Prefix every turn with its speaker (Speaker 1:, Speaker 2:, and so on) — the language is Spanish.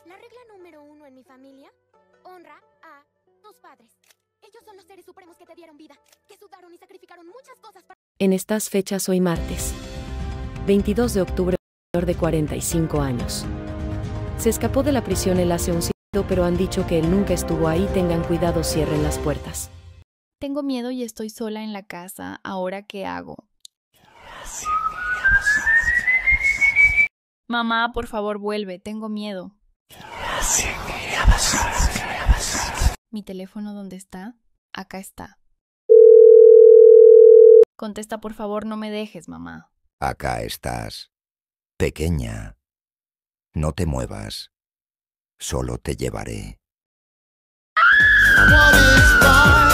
Speaker 1: La regla número 1 en mi familia: honra a tus padres. Ellos son los seres supremos que te dieron vida, que sudaron y sacrificaron muchas cosas para...
Speaker 2: En estas fechas hoy martes, 22 de octubre, un señor de 45 años. Se escapó de la prisión él hace un siglo, pero han dicho que él nunca estuvo ahí. Tengan cuidado, cierren las puertas.
Speaker 3: Tengo miedo y estoy sola en la casa. ¿Ahora qué hago? Mamá, por favor, vuelve. Tengo miedo. ¿Mi teléfono dónde está? Acá está. Contesta, por favor, no me dejes, mamá.
Speaker 4: Acá estás. Pequeña. No te muevas. Solo te llevaré.
Speaker 5: What is